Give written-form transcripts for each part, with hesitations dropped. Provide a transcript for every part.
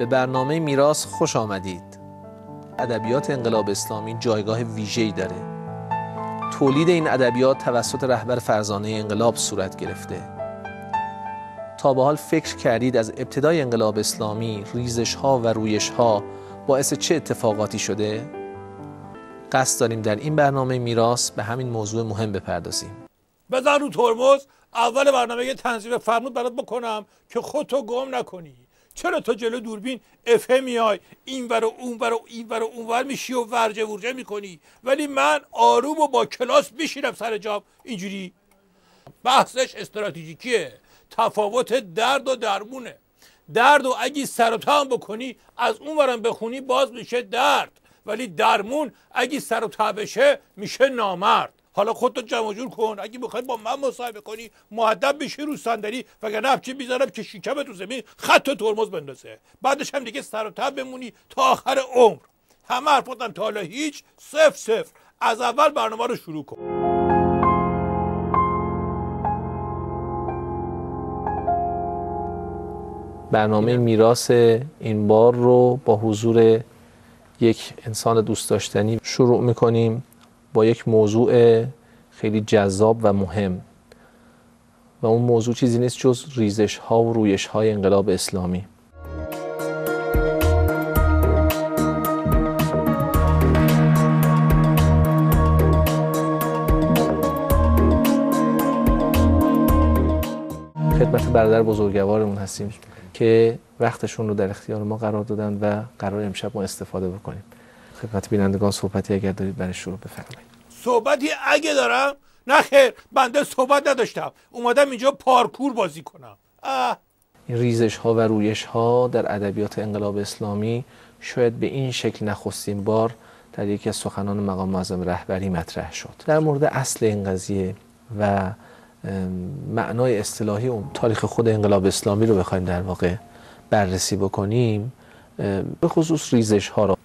به برنامه میراث خوش آمدید. ادبیات انقلاب اسلامی جایگاه ویژه‌ای داره. تولید این ادبیات توسط رهبر فرزانه انقلاب صورت گرفته. تا به حال فکر کردید از ابتدای انقلاب اسلامی ریزش‌ها و رویش‌ها باعث چه اتفاقاتی شده؟ قصد داریم در این برنامه میراث به همین موضوع مهم بپردازیم. بزن رو ترمز. اول برنامه یه تنظیم فرمود برات بکنم که خودتو گم نکنی. چرا تو جلو دوربین افه میای اینور و اونور و اینور و اونور میشی و ورجه ورجه میکنی، ولی من آروم و با کلاس میشینم سر جام اینجوری. بحثش استراتژیکیه. تفاوت درد و درمونه. درد و اگه سر و ته هم بکنی از اونورم بخونی باز میشه درد، ولی درمون اگه سر و ته بشه میشه نامرد. حالا خودتو جمع جور کن. اگه بخوای با من مصاحبه کنی مؤدب بشی رو صندلی، وگرنه همچین میذارم که شکمت تو زمین خط و ترمز بندازه. بعدش هم دیگه سر و ته بمونی تا آخر عمر. همه حرفاتم تا حالا هیچ، صفر صفر. از اول برنامه رو شروع کن. برنامه میراث این بار رو با حضور یک انسان دوست داشتنی شروع میکنیم با یک موضوع خیلی جذاب و مهم، و اون موضوع چیزی نیست جز ریزش ها و رویش های انقلاب اسلامی. خدمت برادر بزرگوارمون هستیم که وقتشون رو در اختیار ما قرار دادن و قرار امشب ما استفاده بکنیم. خدمت بینندگان صحبتی اگر دارید برای شروع بفرمایید. صحبتی اگه دارم؟ نه خیر، بنده صحبت نداشتم، اومدم اینجا پارکور بازی کنم. این ریزش ها و رویش ها در ادبیات انقلاب اسلامی شاید به این شکل نخستین بار در یکی از سخنان مقام معظم رهبری مطرح شد. در مورد اصل این قضیه و معنای اصطلاحی اون تاریخ خود انقلاب اسلامی رو بخوایم در واقع بررسی بکنیم، به خصوص ریزش ها رو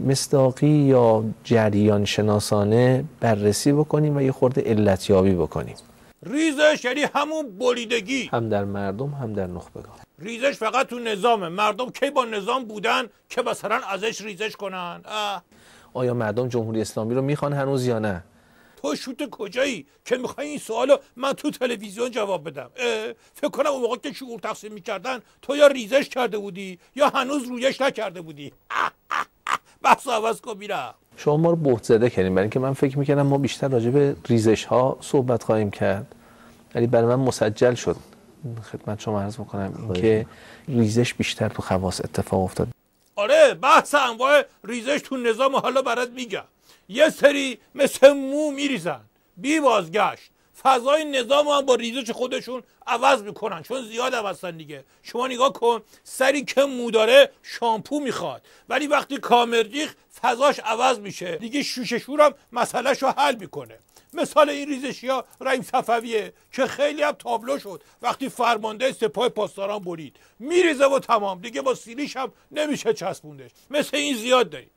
مصداقی یا جریان شناسانه بررسی بکنیم و یه خورده علتیابی بکنیم. ریزش یعنی همون بریدگی، هم در مردم هم در نخبگان. ریزش فقط تو نظامه. مردم کی با نظام بودن که مثلا ازش ریزش کنن؟ آیا مردم جمهوری اسلامی رو میخوان هنوز یا نه؟ تو شوت کجایی که میخوای این سوالو من تو تلویزیون جواب بدم؟ فکر کنم اون موقع که شعور تقسیم میکردن تو یا ریزش کرده بودی یا هنوز رویش نکرده بودی. بحث عوض کن میرم. شما ما رو بهت زده کردیم، برای اینکه من فکر میکردم ما بیشتر راجع به ریزش ها صحبت خواهیم کرد، ولی برای من مسجل شد. خدمت شما عرض میکنم اینکه ریزش بیشتر تو خواص اتفاق افتاد. آره، بحث انواع ریزش تو نظام حالا برات میگم. یه سری مثل مو میریزن بی بازگشت. فضای نظام هم با ریزش خودشون عوض میکنن چون زیاد هستن دیگه. شما نگاه کن، سری که مو داره شامپو میخواد، ولی وقتی کامرجیخ فضاش عوض میشه دیگه. شوشه شورم مسئلهشو حل میکنه. مثال این ریزشی ها رئیم صفویه که خیلی هم تابلو شد وقتی فرمانده سپاه پاسداران برید. میریزه و تمام دیگه، با سیلیش هم نمیشه چسبوندش. مثل این زیاد داریم.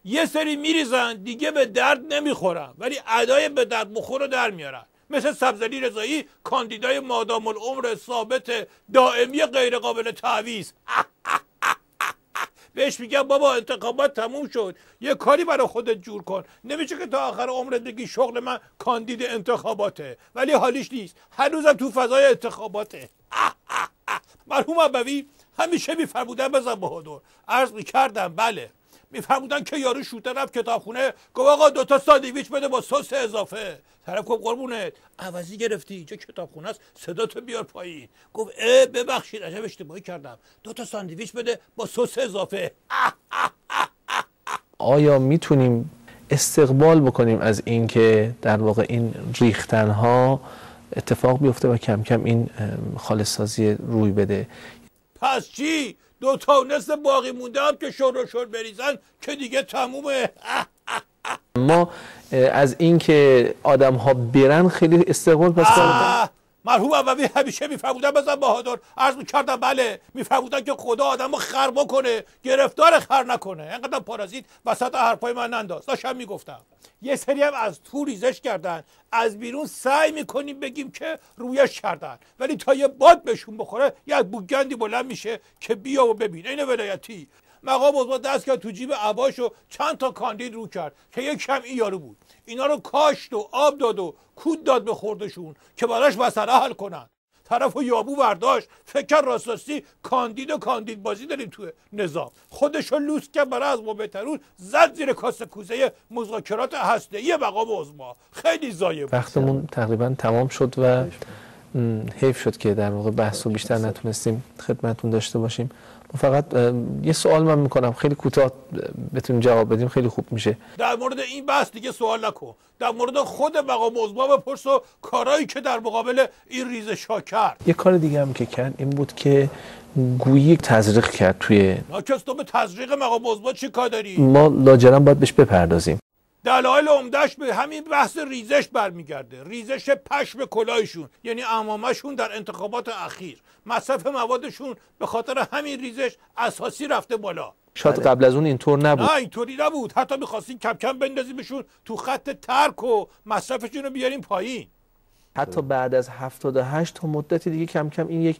یه سری میریزن دیگه به درد نمیخورن، ولی ادای به درد بخور رو در میارن. مثل سبزعلی رضایی، کاندیدای مادام العمر ثابت دائمی غیر قابل تعویض. بهش میگم بابا انتخابات تموم شد، یه کاری برای خودت جور کن. نمیشه که تا آخر عمرت بگی شغل من کاندید انتخاباته، ولی حالیش نیست، هنوزم تو فضای انتخاباته. مرحوم ابوی همیشه میفرمودن بزن بهادر. عرض میکردم بله، میفرمودن که یارو شوته رفت کتابخونه، گفت آقا 2 تا ساندویچ بده با سس اضافه. طرف گفت قربونت عوضی گرفتی، اینجا کتابخونه است، صداتو بیار پایین. گفت ببخشید عجب اشتباهی کردم، 2 تا ساندویچ بده با سس اضافه. آیا میتونیم استقبال بکنیم از این که در واقع این ریختنها اتفاق بیفته و کم کم این خالص‌سازی روی بده؟ پس چی؟ 2 تا نصف باقی مونده هم که شور و شور بریزن که دیگه تمومه. ما از این که آدم ها برن خیلی استقبال پس کنیم. مرحوم عوضی همیشه میفرمودن بزن بهادر، عرض میکردم بله، میفرمودن که خدا آدمو خر بکنه گرفتار خر نکنه. اینقدر پارازیت وسط حرفای من ننداز. داشتم میگفتم یه سری هم از تو ریزش کردن، از بیرون سعی میکنیم بگیم که رویش کردن، ولی تا یه باد بهشون بخوره یه بوگندی بلند میشه که بیا و ببین. این ولایتی مقام عظما دست کرد تو جیب عباش و چند تا کاندید رو کرد که یک کم این یارو بود، اینا رو کاشت و آب داد و کود داد به خوردشون که براش مسئله حل کنن. طرف و یابو برداشت فکر راستاستی کاندید و کاندید بازی داریم تو نظام، خودشو لوس کرد برای از بهترون، زد زیر کاسه کوزه مذاکرات هسته‌ای مقام عظما. خیلی ضایع بود. وقتمون تقریبا تمام شد و حیف شد که در واقع بحث رو بیشتر نتونستیم خدمتتون داشته باشیم. فقط یه سوال من میکنم خیلی کوتاه بتونیم جواب بدیم خیلی خوب میشه. در مورد این بحث دیگه سوال نکن، در مورد خود مقام عظما بپرس و کارهایی که در مقابل این ریزش‌ها کرد. یه کار دیگه هم که کرد این بود که گویی تزریق کرد توی ناکس. تو به تزریق مقام عظما چی کار داری؟ ما لاجرم باید بهش بپردازیم. دلایل عمده‌اش به همین بحث ریزش برمیگرده، ریزش پشم کلاهشون، یعنی عمامه‌شون در انتخابات اخیر مصرف موادشون به خاطر همین ریزش اساسی رفته بالا. شاید قبل از اون اینطور نبود. نه اینطوری نبود، حتی می‌خواستین کم کم بندازیمشون تو خط ترک و مصرفشون رو بیاریم پایین. حتی بعد از 78 تا مدتی دیگه کم کم این یک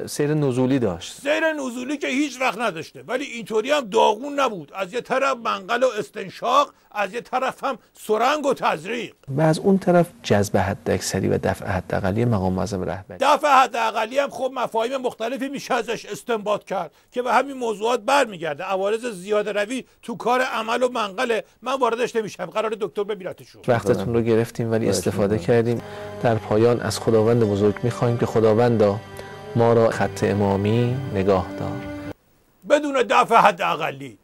سیر نزولی داشت. سیر نزولی که هیچ وقت نداشته، ولی اینطوری هم داغون نبود. از یه طرف منقل و استنشاق، از یه طرف هم سرنگ و تزریق. و از اون طرف جذب حداکثری و دفع حداقلی مقام معظم رهبری. دفع حداقلی هم خب مفاهیم مختلفی میشه ازش استنباط کرد که به همین موضوعات برمیگرده. عوارض زیاده روی تو کار عمل و منقل من واردش نمیشم، قرار دکتر ببینتشون. وقتتون رو گرفتیم ولی استفاده کردیم. در پایان از خداوند بزرگ میخوایم که خداوندا ما را خط امامی نگاه دار بدون دفع حداقلی.